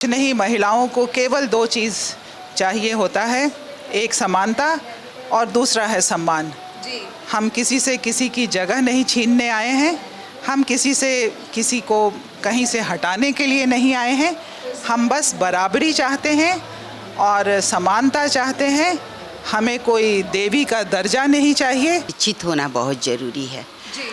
नहीं, महिलाओं को केवल दो चीज़ चाहिए होता है, एक समानता और दूसरा है सम्मान। जी। हम किसी से किसी की जगह नहीं छीनने आए हैं, हम किसी से किसी को कहीं से हटाने के लिए नहीं आए हैं। हम बस बराबरी चाहते हैं और समानता चाहते हैं। हमें कोई देवी का दर्जा नहीं चाहिए। शिक्षित होना बहुत ज़रूरी है।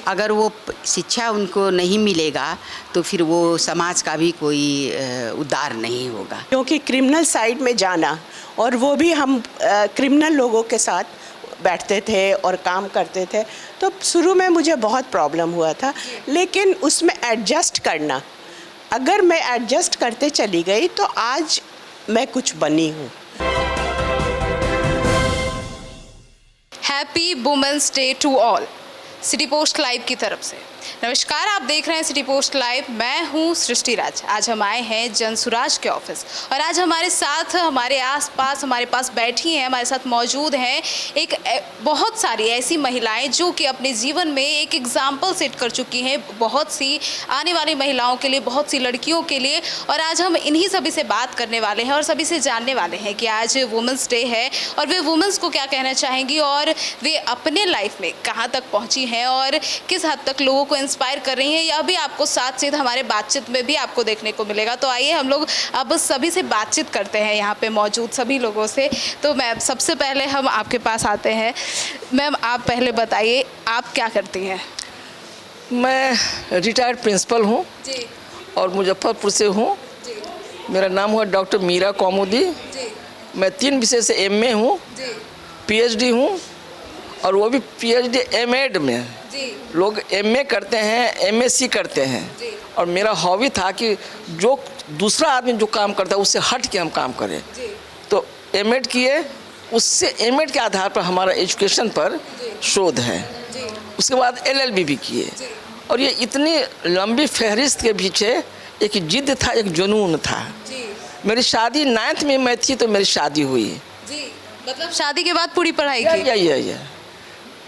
अगर वो शिक्षा उनको नहीं मिलेगा तो फिर वो समाज का भी कोई उद्धार नहीं होगा। क्योंकि क्रिमिनल साइड में जाना, और वो भी हम क्रिमिनल लोगों के साथ बैठते थे और काम करते थे, तो शुरू में मुझे बहुत प्रॉब्लम हुआ था। लेकिन उसमें एडजस्ट करना, अगर मैं एडजस्ट करते चली गई तो आज मैं कुछ बनी हूँ। Happy women's day to all, city post live की तरफ से नमस्कार। आप देख रहे हैं सिटी पोस्ट लाइव, मैं हूं सृष्टि राज। आज हम आए हैं जनसुराज के ऑफिस और आज हमारे साथ, हमारे आसपास, हमारे पास बैठी हैं, हमारे साथ मौजूद हैं एक बहुत सारी ऐसी महिलाएं जो कि अपने जीवन में एक एग्जाम्पल सेट कर चुकी हैं बहुत सी आने वाली महिलाओं के लिए, बहुत सी लड़कियों के लिए। और आज हम इन्हीं सभी से बात करने वाले हैं और सभी से जानने वाले हैं कि आज वुमेंस डे है और वे वुमेंस को क्या कहना चाहेंगी और वे अपने लाइफ में कहाँ तक पहुँची हैं और किस हद तक लोगों को इंस्पायर कर रही हैं, यह भी आपको साथ साथ हमारे बातचीत में भी आपको देखने को मिलेगा। तो आइए हम लोग अब सभी से बातचीत करते हैं, यहाँ पे मौजूद सभी लोगों से। तो मैम, सबसे पहले हम आपके पास आते हैं। मैम, आप पहले बताइए, आप क्या करती हैं? मैं रिटायर्ड प्रिंसिपल हूँ और मुजफ्फरपुर से हूँ। मेरा नाम हुआ डॉक्टर मीरा कौमुदी। मैं 3 विषय से एमए हूँ, पीएचडी हूँ, और वो भी पीएचडी एमएड में। लोग एमए करते हैं, एमएससी करते हैं, और मेरा हॉबी था कि जो दूसरा आदमी जो काम करता है उससे हट के हम काम करें। तो एमएड किए, उससे एमएड के आधार पर हमारा एजुकेशन पर शोध है। उसके बाद एलएलबी भी किए, और ये इतनी लंबी फहरिस्त के पीछे एक जिद था, एक जुनून था। मेरी शादी 9th में मैं थी तो मेरी शादी हुई। मतलब शादी के बाद पूरी पढ़ाई की?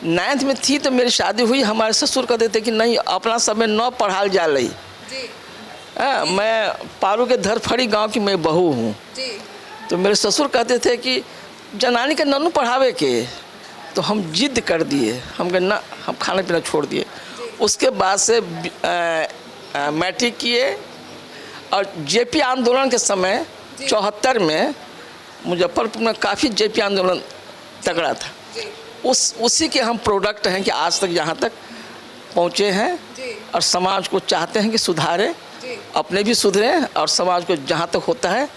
9th में थी तो मेरी शादी हुई। हमारे ससुर कहते थे कि नहीं, अपना समय न पढ़ाल जा रही। मैं पारू के धरफड़ी गांव की मैं बहू हूँ। तो मेरे ससुर कहते थे कि जनानी के नन्नू पढ़ावे के, तो हम जिद कर दिए। हम कहे ना, हम खाना पीना छोड़ दिए। उसके बाद से मैट्रिक किए, और जेपी आंदोलन के समय 74 में मुजफ्फरपुर में काफ़ी जेपी आंदोलन तगड़ा था। उसी के हम प्रोडक्ट हैं कि आज तक यहाँ तक पहुँचे हैं, और समाज को चाहते हैं कि सुधारें, अपने भी सुधरें, और समाज को जहाँ तक होता है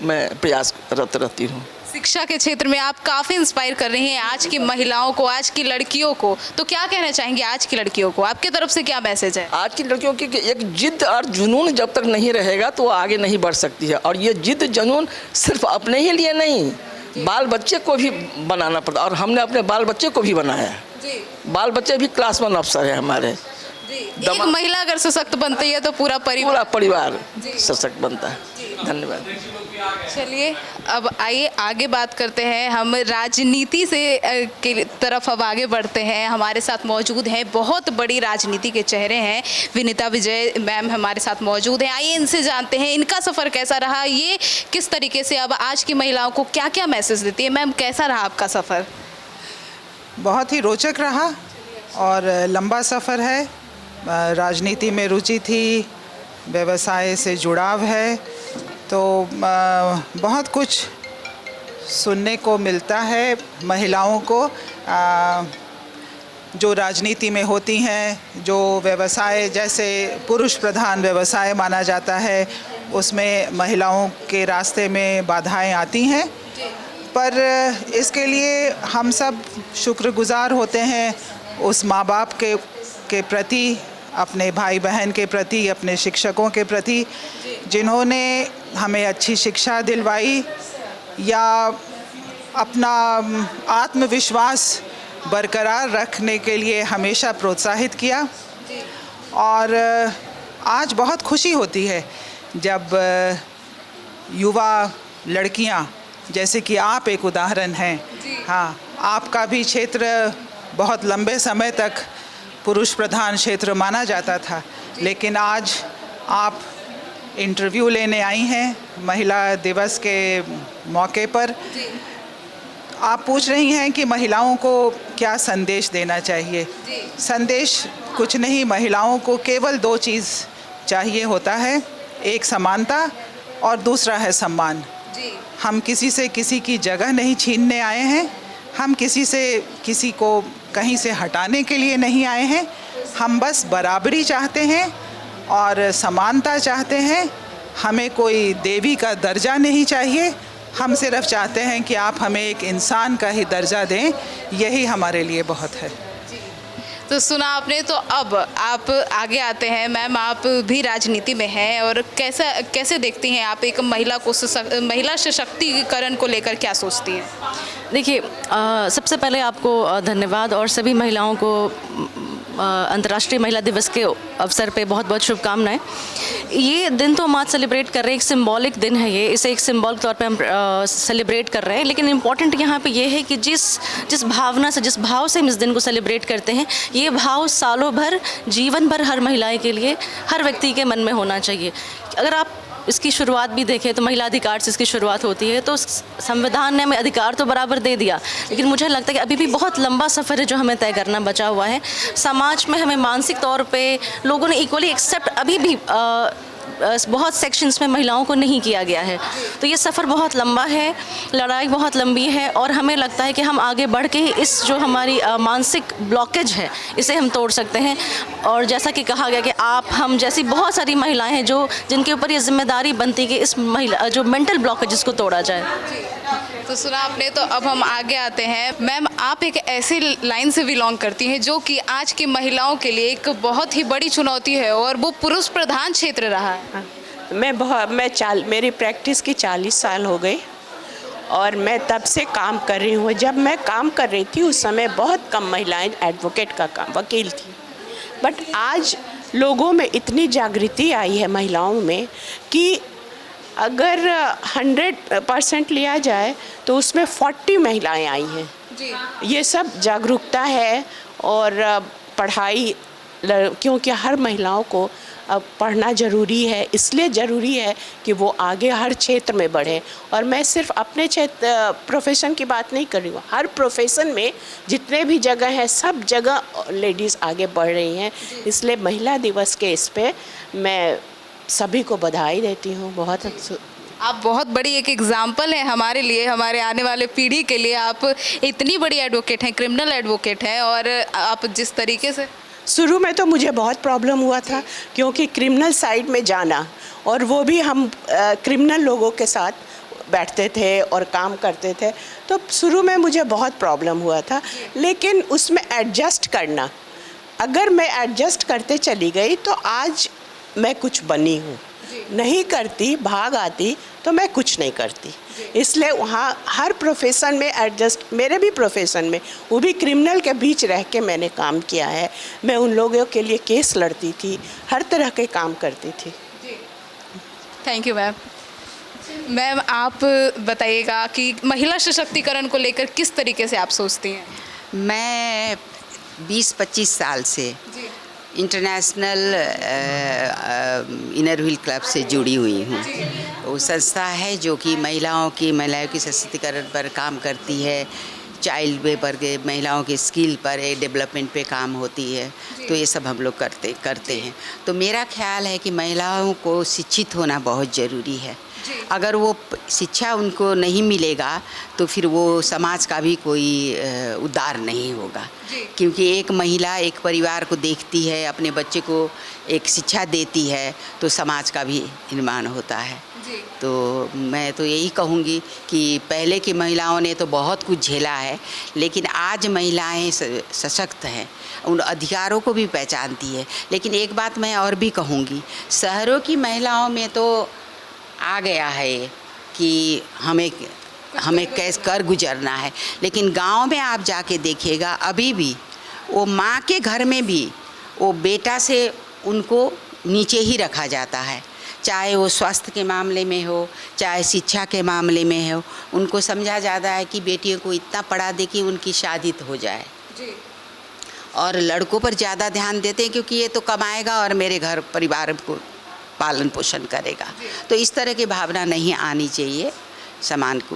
मैं प्रयासरत रहती हूँ। शिक्षा के क्षेत्र में आप काफ़ी इंस्पायर कर रही हैं आज की महिलाओं को, आज की लड़कियों को। तो क्या कहना चाहेंगे आज की लड़कियों को? आपके तरफ से क्या मैसेज है? आज की लड़कियों की एक जिद और जुनून जब तक नहीं रहेगा तो वो आगे नहीं बढ़ सकती है। और ये जिद जुनून सिर्फ अपने ही लिए नहीं, बाल बच्चे को भी बनाना पड़ता, और हमने अपने बाल बच्चे को भी बनाया। बाल बच्चे भी क्लास 1 अफसर है हमारे। एक महिला अगर सशक्त बनती है तो पूरा परिवार सशक्त बनता है। धन्यवाद। चलिए, अब आइए आगे बात करते हैं। हम राजनीति से के तरफ अब आगे बढ़ते हैं। हमारे साथ मौजूद हैं बहुत बड़ी राजनीति के चेहरे हैं, विनीता विजय मैम हमारे साथ मौजूद हैं। आइए इनसे जानते हैं इनका सफ़र कैसा रहा, ये किस तरीके से अब आज की महिलाओं को क्या क्या मैसेज देती है। मैम, कैसा रहा आपका सफ़र? बहुत ही रोचक रहा और लंबा सफ़र है। राजनीति में रुचि थी, व्यवसाय से जुड़ाव है, तो बहुत कुछ सुनने को मिलता है महिलाओं को जो राजनीति में होती हैं। जो व्यवसाय, जैसे पुरुष प्रधान व्यवसाय माना जाता है, उसमें महिलाओं के रास्ते में बाधाएं आती हैं, पर इसके लिए हम सब शुक्रगुजार होते हैं उस माँ बाप के प्रति, अपने भाई बहन के प्रति, अपने शिक्षकों के प्रति, जिन्होंने हमें अच्छी शिक्षा दिलवाई या अपना आत्मविश्वास बरकरार रखने के लिए हमेशा प्रोत्साहित किया। और आज बहुत खुशी होती है जब युवा लड़कियां, जैसे कि आप एक उदाहरण हैं। हाँ, आपका भी क्षेत्र बहुत लंबे समय तक पुरुष प्रधान क्षेत्र माना जाता था, लेकिन आज आप इंटरव्यू लेने आई हैं महिला दिवस के मौके पर। आप पूछ रही हैं कि महिलाओं को क्या संदेश देना चाहिए। संदेश कुछ नहीं, महिलाओं को केवल 2 चीज़ चाहिए होता है, एक समानता और दूसरा है सम्मान। हम किसी से किसी की जगह नहीं छीनने आए हैं, हम किसी से किसी को कहीं से हटाने के लिए नहीं आए हैं। हम बस बराबरी चाहते हैं और समानता चाहते हैं। हमें कोई देवी का दर्जा नहीं चाहिए, हम सिर्फ चाहते हैं कि आप हमें एक इंसान का ही दर्जा दें, यही हमारे लिए बहुत है। तो सुना आपने, तो अब आप आगे आते हैं। मैम, आप भी राजनीति में हैं और कैसे देखती हैं आप एक महिला को महिला सशक्तिकरण को लेकर क्या सोचती हैं? देखिए, सबसे पहले आपको धन्यवाद और सभी महिलाओं को अंतर्राष्ट्रीय महिला दिवस के अवसर पे बहुत बहुत शुभकामनाएं। ये दिन तो हम आज सेलिब्रेट कर रहे हैं, एक सिंबॉलिक दिन है ये, इसे एक सिंबॉलिक तौर पे हम सेलिब्रेट कर रहे हैं। लेकिन इम्पॉर्टेंट यहाँ पे ये है कि जिस भावना से, जिस भाव से हम इस दिन को सेलिब्रेट करते हैं, ये भाव सालों भर, जीवन भर हर महिलाएं के लिए, हर व्यक्ति के मन में होना चाहिए। अगर आप इसकी शुरुआत भी देखें तो महिला अधिकार से इसकी शुरुआत होती है। तो संविधान ने हमें अधिकार तो बराबर दे दिया, लेकिन मुझे लगता है कि अभी भी बहुत लंबा सफ़र है जो हमें तय करना बचा हुआ है। समाज में हमें मानसिक तौर पे लोगों ने इक्वली एक्सेप्ट अभी भी बहुत सेक्शंस में महिलाओं को नहीं किया गया है। तो ये सफ़र बहुत लंबा है, लड़ाई बहुत लंबी है और हमें लगता है कि हम आगे बढ़ के इस जो हमारी मानसिक ब्लॉकेज है इसे हम तोड़ सकते हैं। और जैसा कि कहा गया कि आप, हम जैसी बहुत सारी महिलाएं हैं जिनके ऊपर ये जिम्मेदारी बनती है कि इस महिला जो मेंटल ब्लॉकेज को तोड़ा जाए। तो सुना आपने, तो अब हम आगे आते हैं। मैम, आप एक ऐसी लाइन से बिलोंग करती हैं जो कि आज की महिलाओं के लिए एक बहुत ही बड़ी चुनौती है और वो पुरुष प्रधान क्षेत्र रहा है। मेरी प्रैक्टिस की 40 साल हो गई और मैं तब से काम कर रही हूँ। जब मैं काम कर रही थी उस समय बहुत कम महिलाएं एडवोकेट का काम, वकील थी। बट आज लोगों में इतनी जागृति आई है महिलाओं में कि अगर 100% लिया जाए तो उसमें 40 महिलाएं आई हैं जी। ये सब जागरूकता है और पढ़ाई, क्योंकि हर महिलाओं को अब पढ़ना ज़रूरी है, इसलिए ज़रूरी है कि वो आगे हर क्षेत्र में बढ़े। और मैं सिर्फ अपने प्रोफेशन की बात नहीं कर रही हूँ, हर प्रोफेशन में जितने भी जगह हैं सब जगह लेडीज़ आगे बढ़ रही हैं। इसलिए महिला दिवस के इस पे मैं सभी को बधाई देती हूँ। बहुत आप बहुत बड़ी एक एग्जाम्पल है हमारे लिए, हमारे आने वाले पीढ़ी के लिए। आप इतनी बड़ी एडवोकेट हैं, क्रिमिनल एडवोकेट हैं, और आप जिस तरीके से शुरू में तो मुझे बहुत प्रॉब्लम हुआ था, क्योंकि क्रिमिनल साइड में जाना, और वो भी हम क्रिमिनल लोगों के साथ बैठते थे और काम करते थे, तो शुरू में मुझे बहुत प्रॉब्लम हुआ था। लेकिन उसमें एडजस्ट करना, अगर मैं एडजस्ट करते चली गई तो आज मैं कुछ बनी हूँ। नहीं करती, भाग आती तो मैं कुछ नहीं करती। इसलिए वहाँ हर प्रोफेशन में एडजस्ट, मेरे भी प्रोफेशन में, वो भी क्रिमिनल के बीच रह के मैंने काम किया है। मैं उन लोगों के लिए केस लड़ती थी, हर तरह के काम करती थी। Thank you ma'am. मैम, आप बताइएगा कि महिला सशक्तिकरण को लेकर किस तरीके से आप सोचती हैं? मैं 20-25 साल से इंटरनेशनल इनर व्हील क्लब से जुड़ी हुई हूँ। वो संस्था है जो कि महिलाओं की सशक्तिकरण पर काम करती है, चाइल्ड लेबर के महिलाओं के स्किल पर, डेवलपमेंट पे काम होती है। तो ये सब हम लोग करते हैं। तो मेरा ख्याल है कि महिलाओं को शिक्षित होना बहुत ज़रूरी है। अगर वो शिक्षा उनको नहीं मिलेगा तो फिर वो समाज का भी कोई उद्धार नहीं होगा। क्योंकि एक महिला एक परिवार को देखती है, अपने बच्चे को एक शिक्षा देती है, तो समाज का भी निर्माण होता है। तो मैं तो यही कहूँगी कि पहले की महिलाओं ने तो बहुत कुछ झेला है, लेकिन आज महिलाएं सशक्त हैं, उन अधिकारों को भी पहचानती है। लेकिन एक बात मैं और भी कहूँगी, शहरों की महिलाओं में तो आ गया है कि हमें कैसे कर गुजरना है, लेकिन गांव में आप जाके देखिएगा, अभी भी वो माँ के घर में भी वो बेटा से उनको नीचे ही रखा जाता है। चाहे वो स्वास्थ्य के मामले में हो, चाहे शिक्षा के मामले में हो, उनको समझा जाता है कि बेटियों को इतना पढ़ा दे कि उनकी शादी हो जाए। और लड़कों पर ज़्यादा ध्यान देते हैं, क्योंकि ये तो कमाएगा और मेरे घर परिवार को पालन पोषण करेगा। तो इस तरह की भावना नहीं आनी चाहिए समान को।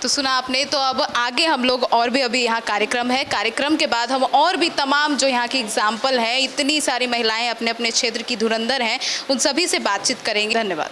तो सुना आपने। तो अब आगे हम लोग और भी अभी यहाँ कार्यक्रम है, कार्यक्रम के बाद हम और भी तमाम जो यहाँ की एग्जाम्पल हैं, इतनी सारी महिलाएं अपने अपने क्षेत्र की धुरंधर हैं, उन सभी से बातचीत करेंगे। धन्यवाद।